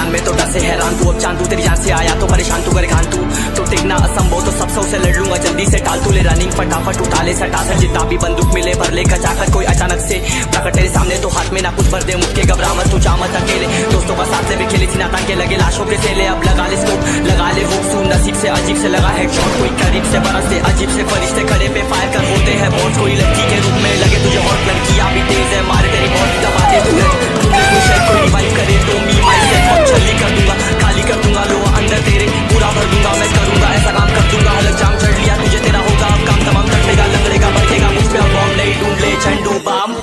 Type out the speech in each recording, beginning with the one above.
मैदान में तो डर से हैरान तू, अब चांद तू तेरी जान से आया तो परेशान तू, करे खान तू तो टिकना असंभव, तो सब से लड़ लूंगा जल्दी से, टाल तू ले रनिंग फटाफट उठा ले सटा सर, जितना भी बंदूक मिले भर ले खचाखत, कोई अचानक से प्रकट तेरे सामने तो हाथ में ना कुछ भर दे मुक्के, घबरा मत तू जा मत अकेले, दोस्तों का साथ भी खेली थी ना ताकि लगे लाशों के सेले, अब लगा ले स्कोप लगा ले हुक सूं, नसीब से अजीब से लगा हेडशॉट, कोई करीब से बरसते अजीब से फरिश्ते खड़े पे फायर कर होते हैं बॉस, कोई लड़की के रूप में लगे तुझे हॉट, लड़कियां भी तेज है मारे तेरी बहुत दबा दे तुझे, कोई रिवाइव करे तो मी माई सेल्फ अब छल्ली कर दूंगा, खाली कर दूंगा लो अंदर तेरे पूरा भर दूंगा, मैं करूंगा ऐसा काम कर दूंगा, हलक जाम चढ़ लिया तुझे तेरा होगा अब काम तमाम, तड़पेगा लंगड़ेगा बढ़ेगा मुझ पे अब बॉम्ब नहीं ढूंढ ले झंडू balm.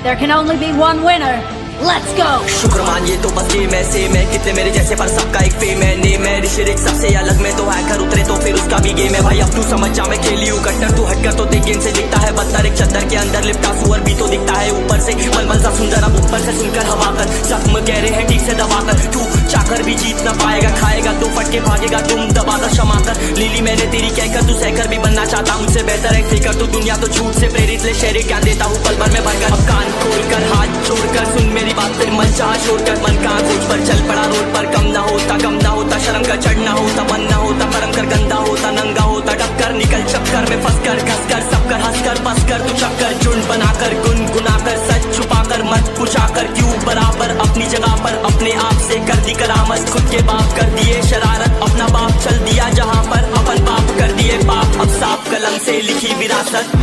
There can only be one winner. Let's go! शुक्र मानिए तो बस गेम ऐसे में कितने मेरे जैसे पर सबका एक फेम है, नेम है ऋषिरिक सबसे अलग में तो हैकर उतरे तो फिर उसका भी गेम है भाई, अब तू समझ जा मैं खेली हूँ कट्टर, तू हटकर तो देख गेम से दिखता है बदतर, एक चद्दर के अंदर लिपटा सुअर भी तो दिखता है ऊपर से मलमल सा सुंदर, अब ऊपर से सुनकर हवा कर जख्म कह रहे हैं ठीक से दबा कर, तू चाकर भी जीत ना पाएगा, खाएगा तो फटके भागेगा तुम दबाकर क्षमा कर, लीली मैंने तेरी कहकर तू सहकर भी बनना चाहता मुझसे बेहतर है फेकर, तू दुनिया तो झूठ से प्रेरित ले शेरे ज्ञान देता हूँ पल भर में भरकर, अब कान खोलकर हाथ जोड़कर सुन मेरी बात, फिर मन चाह छोड़कर मन का खोज पर चल पड़ा रोड पर, कम ना होता शर्म का चढ़ना होता, मन ना होता कर्म कर गंदा होता, नंगा होता डबकर निकल चक्कर में फंस कर घस कर सब कर हंस कर बस कर तू चक्कर झुंड बनाकर गुनगुनाकर सच छुपाकर मत पूछाकर क्यों बराबर अपनी जगह पर अपने आप से कर दी करामत, खुद के बाप कर दिए शरारत, अपना बाप चल दिया जहाँ पर अपन बाप कर दिए बाप, अब साफ कलम से लिखी विरासत।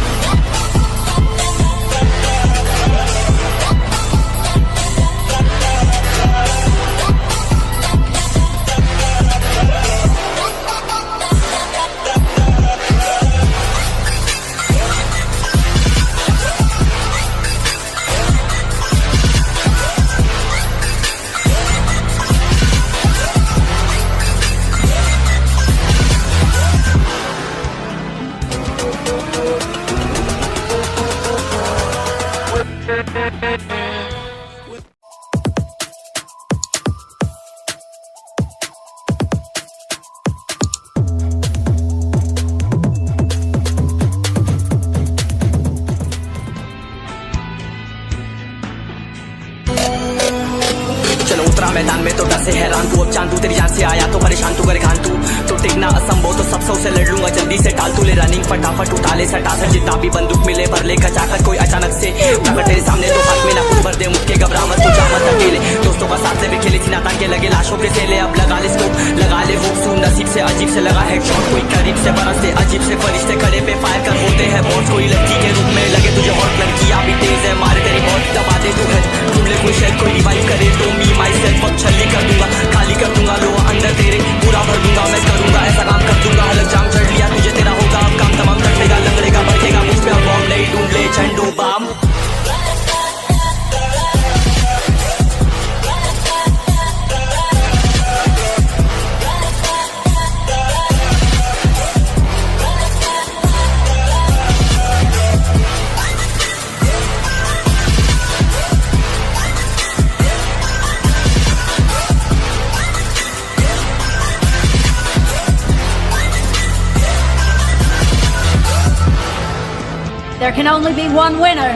चलो उतरा मैदान में तो डर से हैरान तू, अब चांद तू तेरी जान से आया तो परेशान तू, करे खान तू तो टिकना असंभव, तो सब से लड़ लूंगा जल्दी से, टाल तू ले रनिंग फटाफट उठा ले सटा सर, जितना भी बंदूक मिले भर ले खचाखत, कोई अचानक से प्रकट तेरे सामने तो हाथ में ना कुछ भर दे मुक्के, घबरा मत तू जा मत अकेले, दोस्तों का साथ भी खेली थी ना ताकि लगे लाशों के सेले, अब लगा ले स्कोप लगा ले हुक सूं, नसीब से अजीब से लगा हेडशॉट, कोई करीब से बरसते अजीब से फरिश्ते खड़े पे फायर कर होते हैं बॉस, कोई लड़की के रूप में लगे तुझे हॉट, लड़कियां भी तेज है मारे तेरी बहुत दबा दे तू ढूंढ ले कोई शेर, कोई रिवाइव करे तो मी माई सेल्फ अब छल्ली कर दूंगा, खाली कर दूंगा लो अंदर तेरे पूरा भर दूंगा, मैं करूंगा ऐसा काम कर दूंगा, हलक जाम चढ़ लिया तुझे तेरा होगा अब काम तमाम, तड़पेगा लंगड़ेगा बढ़ेगा मुझ पे अब बॉम्ब नहीं ढूंढ ले झंडू balm. There can only be one winner.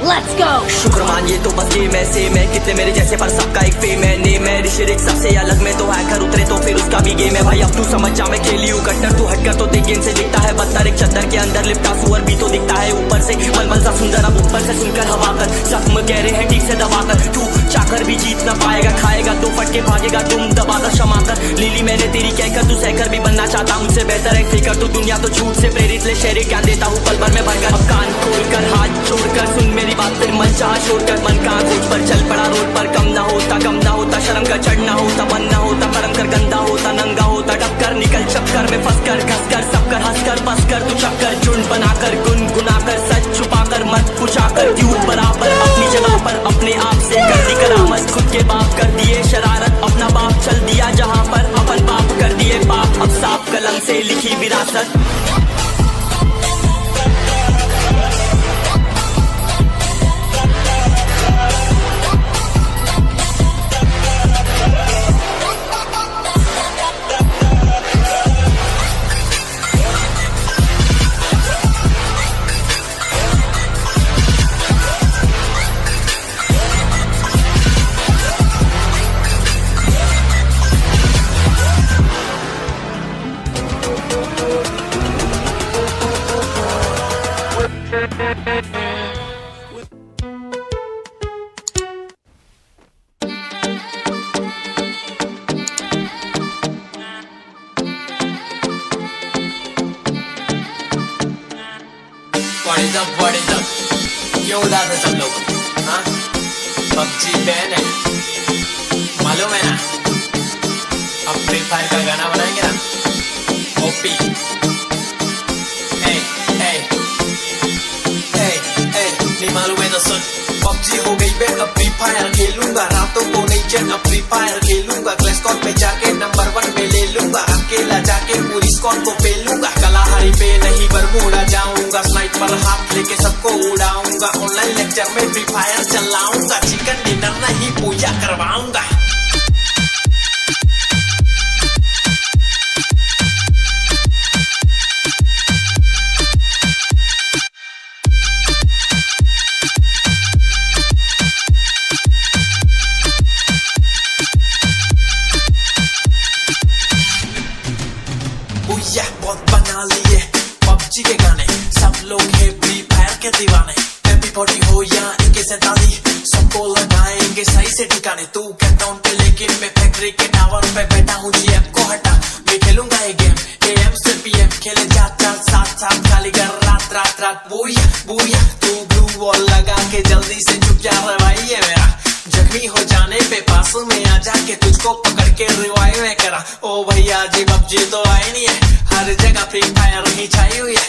Let's go! शुक्र मानिए तो बस गेम ऐसे में कितने मेरे जैसे पर सबका एक फेम है, नेम है ऋषिरिक सबसे अलग में तो हैकर उतरे तो फिर उसका भी गेम है भाई, अब तू समझ जा मैं खेली हूँ कट्टर, तू हटकर तो देख गेम से दिखता है बदतर, एक चद्दर के अंदर लिपटा सुअर भी तो दिखता है ऊपर से मलमल सा सुंदर, अब ऊपर से सुनकर हवा कर जख्म कह रहे हैं ठीक से दबा कर, तू चाकर भी जीत ना पाएगा, खाएगा तो फटके भागेगा तुम दबाकर क्षमा कर, लीली मैंने तेरी कहकर तू सहकर भी बनना चाहता मुझसे बेहतर है फेकर, तू दुनिया तो झूठ से प्रेरित ले शेरे ज्ञान देता हूँ पल भर में भरकर, अब कान खोलकर हाथ जोड़कर सुन मेरी बात, फिर मन चाह छोड़कर मन का खोज पर चल पड़ा रोड पर, कम ना होता शर्म का चढ़ना होता, मन ना होता कर्म कर गंदा होता, नंगा होता डबकर निकल चक्कर में फंस कर घस कर सब कर हंस कर बस कर तू चक्कर झुंड बनाकर गुनगुनाकर सच सच। What is up? क्यों उदास है सब लोग? हाँ? PUBG बैन है, मालूम है ना? अब फ्री फायर का गाना बनाएंगे ना? OP नहीं मालूम है तो सुन। PUBG हो गई बैन, अब फ्री फायर खेलूंगा, रातों को नहीं चैन, अब फ्री फायर खेलूंगा, क्लैश स्क्वाड पे जाके नंबर 1 पे ले लूंगा, अकेला जाके पूरी स्क्वाड को पेलूंगा, कलाहारी पे नहीं बरमूडा जाऊंगा, स्नाइपर हाथ लेके सबको उड़ाऊंगा, ऑनलाइन लेक्चर में फ्री फायर चलाऊंगा, चिकन डिनर नहीं पूजा करवाऊंगा। बहुत बना लिए PUBG के गाने, सब लोग है फ्री फायर के दीवाने, MP40 हो या AK-47 सबको लगाएंगे सही से ठिकाने। तू कैंटाउन पे लेकिन मैं फैक्ट्री के टावर पे बैठा हूँ, GF को हटा मैं खेलूंगा ये गेम, AM से PM खेले जाता साथ साथ, खाली कर रात रात रात, बुया तू ब्लू वॉल लगा के जल्दी से चुप जा रहा भाई है मेरा, जख्मी हो जाने पे पास में आ जाके तुझको पकड़ के रिवाइव में करा। ओ भैया जी PUBG तो आई नहीं है, हर जगह फ्री फायर ही छाई हुई है,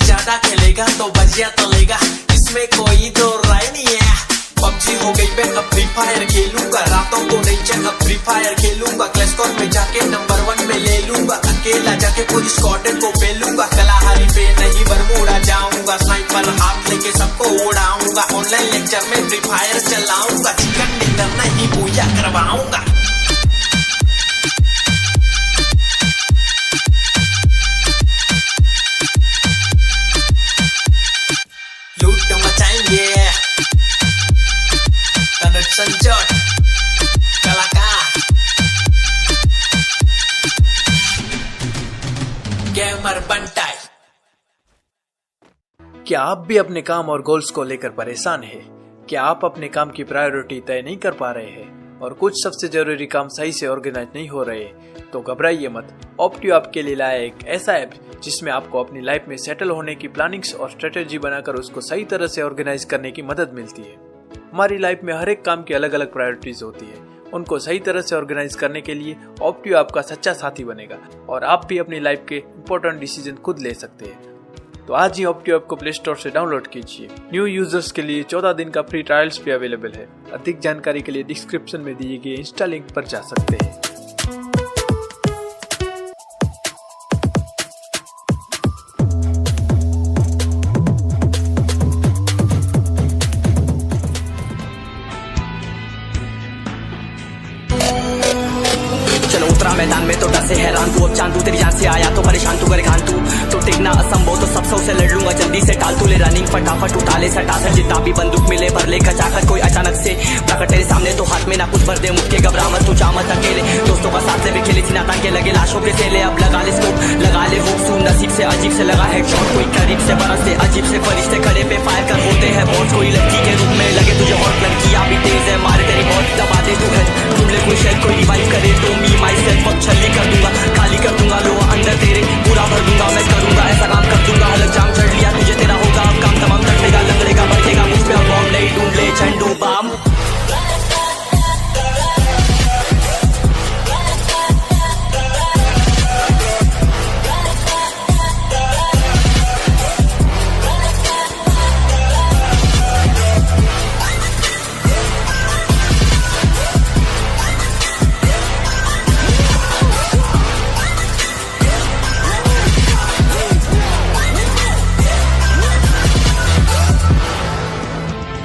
ज्यादा खेलेगा तो बजिया तलेगा, इसमें कोई दो राय नहीं है। PUBG हो गई बैन, अब फ्री फायर खेलूंगा, रातों को नहीं चैन, अब फ्री फायर खेलूंगा, क्लैश स्क्वाड में जाके नंबर 1 में ले लूंगा, अकेला जाके पूरी स्क्वाड को पेलूंगा, कलाहारी पे नहीं बरमूडा जाऊंगा, स्नाइपर हाथ लेके सबको उड़ाऊंगा, ऑनलाइन लेक्चर में फ्री फायर चलाऊंगा, चिकन डिनर नहीं पूजा करवाऊंगा। लूट मचाएंगे तनुज संजोट कलाकार गेमर बंटाई। क्या आप भी अपने काम और गोल्स को लेकर परेशान हैं? क्या आप अपने काम की प्रायोरिटी तय नहीं कर पा रहे हैं और कुछ सबसे जरूरी काम सही से ऑर्गेनाइज नहीं हो रहे? तो घबराइए मत, ऑप्टियो आपके लिए लाया एक ऐसा ऐप जिसमें आपको अपनी लाइफ में सेटल होने की प्लानिंग्स और स्ट्रेटेजी बनाकर उसको सही तरह से ऑर्गेनाइज करने की मदद मिलती है। हमारी लाइफ में हर एक काम की अलग अलग प्रायोरिटीज होती है, उनको सही तरह से ऑर्गेनाइज करने के लिए ऑप्टियो आपका सच्चा साथी बनेगा और आप भी अपनी लाइफ के इंपॉर्टेंट डिसीजन खुद ले सकते हैं। तो आज ही ऑप्टियो ऐप को प्ले स्टोर से डाउनलोड कीजिए। न्यू यूजर्स के लिए 14 दिन का फ्री ट्रायल्स भी अवेलेबल है। अधिक जानकारी के लिए डिस्क्रिप्शन में दिए गए इंस्टा लिंक पर जा सकते हैं। मैदान में तो डर से हैरान तू, अब चांदू तेरी जान से आया तो परेशान तू, करे खान तू टिकना असंभव तो सब सौ से लड़ लूंगा, जल्दी से टाल तू ले रनिंग फटाफट उठा ले सटा सर, जितना भी बंदूक मिले भर ले खचाकर, कोई अचानक से प्रकट तेरे सामने तो हाथ में ना कुछ भर दे मुझके, घबरा मत तू जा मत अकेले, दोस्तों का साथ ले भी खेली थी ना ताकि लगे लाशों के सेले, अब लगा ले स्कोप लगा ले हुक सू, नसीब से अजीब से लगा हेडशॉट, कोई करीब से बरसते अजीब से फरिश्ते खड़े पे फायर कर बोलते हैं बॉस, कोई लड़की के रूप में लगे तुझे और लड़कियां भी तेज है मारे तेरी मौत दबा दे तू है, ढूंढ ले कोई शेर कोई रिवाइव करे तो मी माई सेल्फ अब छल्ली कर दूंगा, खाली कर दूंगा लो अंदर तेरे पूरा भर दूंगा, मैं करूंगा ऐसा काम कर दूंगा, अलग जाम चढ़ लिया तुझे तेरा होगा अब काम तमाम तकड़ेगा लंगड़ेगा बढ़ेगा मुझ पे अब बॉम्ब नहीं ढूंढ ले झंडू balm.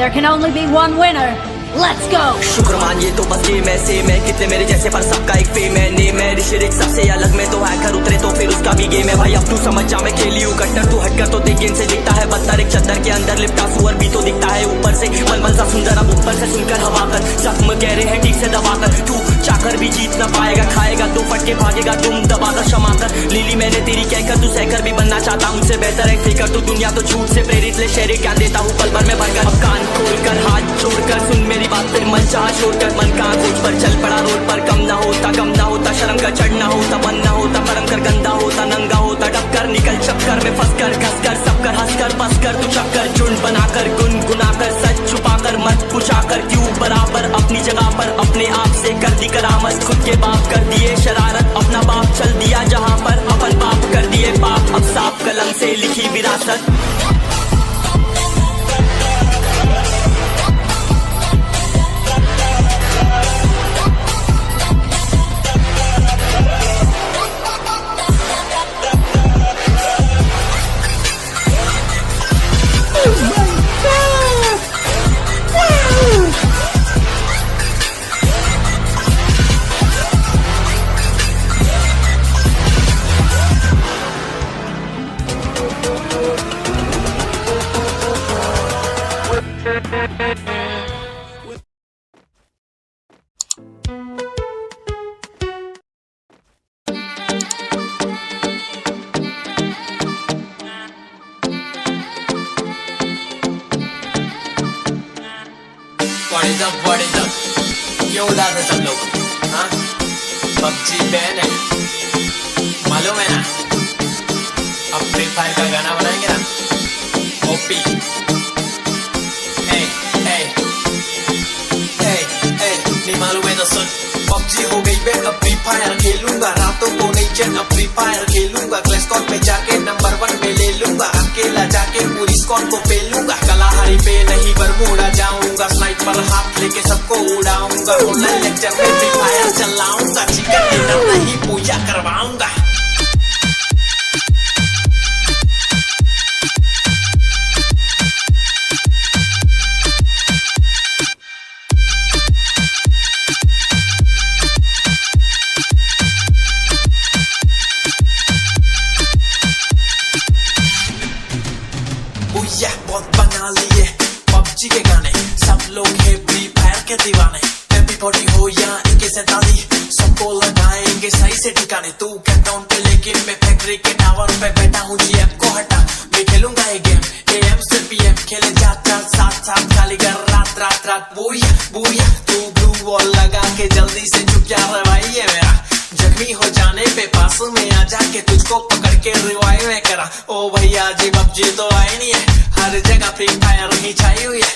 There can only be one winner. Let's go! शुक्र मानिए तो बस गेम ऐसे मैं कितने मेरे जैसे पर सबका एक फेम है नेम है ऋषिरिक सबसे अलग में तो हैकर उतरे तो फिर उसका भी गेम है भाई अब तू समझ जा मैं खेली हूँ कट्टर तू हटकर तो देख गेम से दिखता है बदतर एक चद्दर के अंदर लिपटा सुअर भी तो दिखता है ऊपर से मलमल सा सुंदर अब ऊपर से सुनकर हवा कर जख्म कह रहे हैं ठीक से दबाकर तू चाकर भी जीत ना पाएगा खाएगा दो फटके भागेगा तुम दबाकर क्षमा कर लीली मैंने तेरी कहकर तू सहकर भी बनना चाहता मुझसे बेहतर है फेकर तू दुनिया तो झूठ से प्रेरित ले शेरे क्या देता हूँ पल भर में भरकर अब कान खोलकर हाथ छोड़कर सुन मेरी बात फिर मन चाह छोड़कर मन का खोज पर चल पड़ा रोड पर कम ना होता शर्म का चढ़ना होता मन ना होता परम कर गंदा होता नंगा होता डबकर निकल चक्कर में फंसकर घसकर सबकर हंसकर बसकर तू चक्कर झुंड बनाकर गुनगुनाकर सच छुपाकर मत पुछाकर क्यों बराबर अपनी जगह पर अपने आप से कर दी करामत खुद के बाप कर दिए शरारत अपना बाप चल दिया जहाँ पर अपन बाप कर दिए बाप अब साफ कलम से लिखी विरासत What is up? क्यों उदास है सब लोग? हाँ? PUBG बैन है, मालूम है ना? अब फ्री फायर का गाना बनाएंगे ना? OP नहीं मालूम है तो सुन PUBG हो गई बैन अब फ्री फायर खेलूंगा रातों को नहीं चैन अब फ्री फायर खेलूंगा क्लैश स्क्वाड में जाके नंबर 1 पे ले लूंगा अकेला जाके पूरी स्क्वाड को पेलूंगा कलाहारी पे नहीं बरमूडा जाऊंगा स्नाइपर हाथ लेके सबको उड़ाऊंगा ऑनलाइन लेक्चर में फ्री फायर चलाऊंगा चिकन डिनर नहीं पूजा करवाऊंगा बहुत बना लिए PUBG के गाने सब लोग है फ्री फायर के दीवाने MP40 हो या AK-47 सबको लगाएंगे सही से ठिकाने तू कैंटाउन पे लेकिन मैं फैक्ट्री के टावर पे बैठा हूँ GF को हटा मैं खेलूंगा ये गेम AM से PM खेले जाता साथ खाली कर रात बुया तू ब्लू वॉल लगा के जल्दी से चुप जा रहा भाई ये मेरा जख्मी हो जाने पे पास में आ जाके तुझको पकड़ के रिवाइव में करा ओ भैया जी PUBG तो आई नहीं है हर जगह फ्री फायर ही छाई हुई है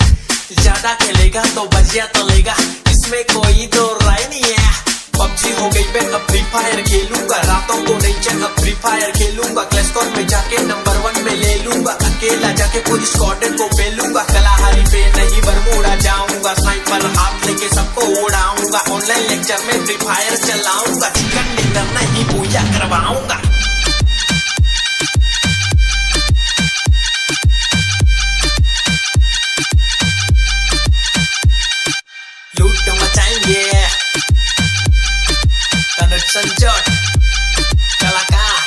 ज्यादा खेलेगा तो बजिया तलेगा इसमें कोई दो राय नहीं है PUBG हो गई मैं अब फ्री फायर खेलूंगा रातों को नहीं चैन अब फ्री फायर खेलूंगा क्लैश स्क्वाड में जाके नंबर 1 में ले लूंगा अकेला जाके पूरी स्क्वाड को पेलूंगा कलाहारी पे नहीं बरमूडा जाऊंगा स्नाइपर हाथ लेके सबको उड़ाऊंगा ऑनलाइन लेक्चर में फ्री फायर चलाऊंगा चिकन डिनर नहीं पूजा करवाऊंगा लूट मचाएंगे तनुज संजोट कलाकार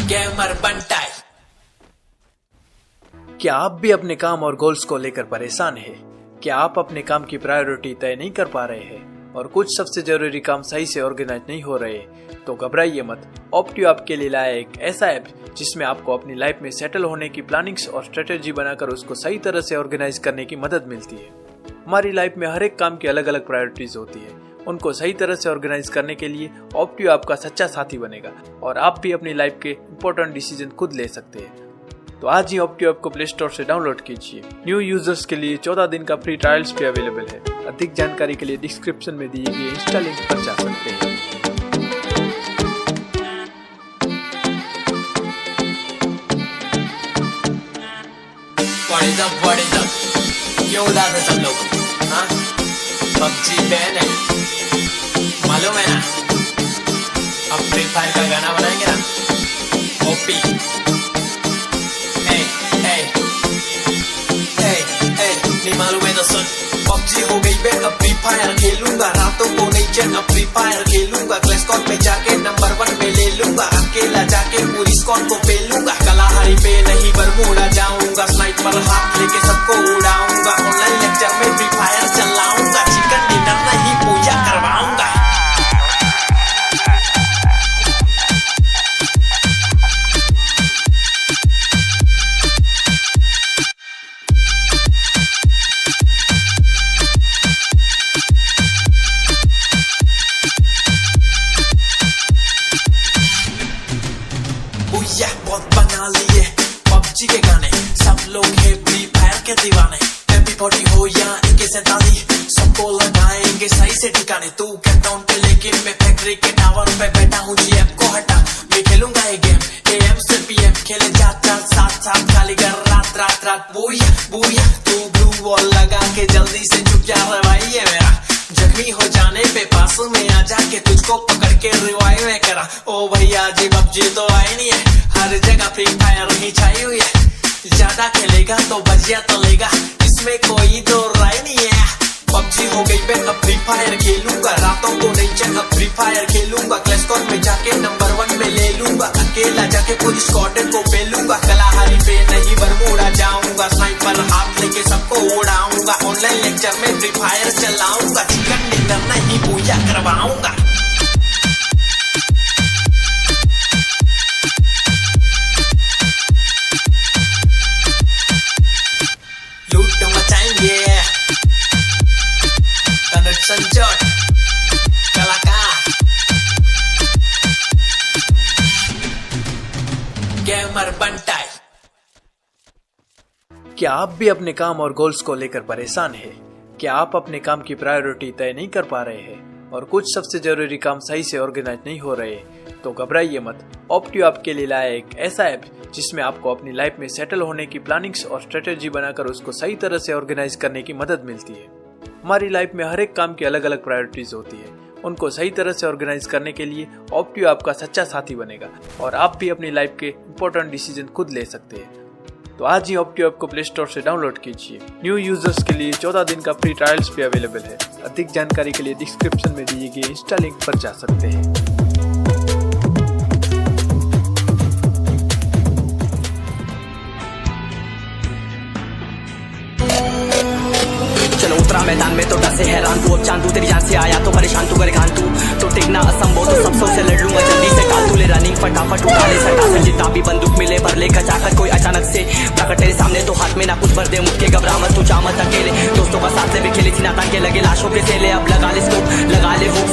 गेमर बंटाई क्या आप भी अपने काम और गोल्स को लेकर परेशान हैं? क्या आप अपने काम की प्रायोरिटी तय नहीं कर पा रहे हैं और कुछ सबसे जरूरी काम सही से ऑर्गेनाइज नहीं हो रहे? तो घबराइए मत, ऑप्टियो आपके लिए लाया एक ऐसा ऐप जिसमें आपको अपनी लाइफ में सेटल होने की प्लानिंग्स और स्ट्रेटेजी बनाकर उसको सही तरह से ऑर्गेनाइज करने की मदद मिलती है। हमारी लाइफ में हर एक काम की अलग अलग प्रायोरिटीज होती है, उनको सही तरह से ऑर्गेनाइज करने के लिए ऑप्टियो आपका सच्चा साथी बनेगा और आप भी अपनी लाइफ के इंपॉर्टेंट डिसीजन खुद ले सकते हैं। तो आज ही ऑप्टियो ऐप को प्ले स्टोर से डाउनलोड कीजिए। न्यू यूजर्स के लिए 14 दिन का फ्री ट्रायल्स भी अवेलेबल है। अधिक जानकारी के लिए डिस्क्रिप्शन में दिए गए इंस्टा लिंक पर जा सकते हैं। What is up? क्यों उदास है सब लोग? हाँ? PUBG बैन है, मालूम है ना? अब फ्री फायर का गाना बनाएंगे ना? OP फायर खेलूंगा, रातों को नहीं चैन अब फ्री फायर खेलूंगा, क्लैश स्क्वाड में जाके नंबर 1 पे ले लूंगा, अकेला जाके पूरी स्क्वाड को पेलूंगा, कलाहारी पे नहीं बरमूडा जाऊंगा, स्नाइपर हाथ लेके सबको उड़ाऊंगा, ऑनलाइन लेक्चर में फ्री फायर चलाऊंगा, चिकन डिनर नहीं पूजा करवाऊंगा। बहुत बना लिए पबजी के गाने, सब लोग है फ्री फायर के दीवाने, एमपी40 हो या AK-47 सबको लगाएंगे सही से ठिकाने, तू कैंटाउन पे लेकिन मैं फैक्ट्री के टावर पे बैठा हूँ, GF को हटा मैं खेलूंगा ये गेम, AM से PM खेले जाता साथ साथ खाली कर रात रात रात, बूया बूया तू ब्लू वॉल लगा के जल्दी से चुप जा रहा भाई है मेरा, जख्मी हो जाने पे पास में आ जाके तुझको पकड़ के रिवाइव में करा, ओ भैया जी पबजी तो आई नहीं है, हर जगह फ्री फायर ही छाई हुई है, ज्यादा खेलेगा तो बजिया तो लेगा, इसमें कोई तो राय नहीं है, पबजी हो गई मैं अब फ्री फायर खेलूंगा, रातों को नहीं चैन अब फ्री फायर खेलूंगा, क्लैश स्क्वाड में जाके नंबर 1 पे ले लूंगा, अकेला जाके पूरी स्क्वाड को पेलूंगा, कलाहारी पे नहीं बरमूडा जाऊंगा, स्नाइपर हाथ लेके सबको उड़ाऊंगा, ऑनलाइन लेक्चर में फ्री फायर चलाऊंगा, चिकन डिनर नहीं पूजा करवाऊंगा। लूट मचाएंगे कनट संजोट कलाकार गेमर बंटाई। क्या आप भी अपने काम और गोल्स को लेकर परेशान हैं? क्या आप अपने काम की प्रायोरिटी तय नहीं कर पा रहे हैं और कुछ सबसे जरूरी काम सही से ऑर्गेनाइज नहीं हो रहे? तो घबराइए मत, ऑप्टियो आपके लिए लाया एक ऐसा ऐप जिसमें आपको अपनी लाइफ में सेटल होने की प्लानिंग्स और स्ट्रेटेजी बनाकर उसको सही तरह से ऑर्गेनाइज करने की मदद मिलती है। हमारी लाइफ में हर एक काम की अलग अलग प्रायोरिटीज होती है, उनको सही तरह से ऑर्गेनाइज करने के लिए ऑप्टियो आपका सच्चा साथी बनेगा और आप भी अपनी लाइफ के इंपॉर्टेंट डिसीजन खुद ले सकते हैं। तो आज ही ऑप्टियो ऐप को प्ले स्टोर से डाउनलोड कीजिए। न्यू यूजर्स के लिए 14 दिन का फ्री ट्रायल्स भी अवेलेबल है। अधिक जानकारी के लिए डिस्क्रिप्शन में दिए गए इंस्टा लिंक पर जा सकते हैं। चलो उतरा मैदान में तो डर से हैरान तू, अब चांद तू तेरी जान से आया तो परेशान तू, करे घान तू तो टिकना असंभव, तो सब से लड़ लूंगा जल्दी से टाल तू, ले रनिंग फटाफट उठा ले सटा जितना भी बंदूक मिले भर ले खचाखच, कोई अचानक से प्रकट तेरे सामने तो हाथ में ना कुछ भर दे मुझके, घबरा मत तू जा मत अकेले, दोस्तों का साथ ले भी खेले थी ना ताकि लगे लाशों के सेले, अब लगा ले स्कोप लगा ले होप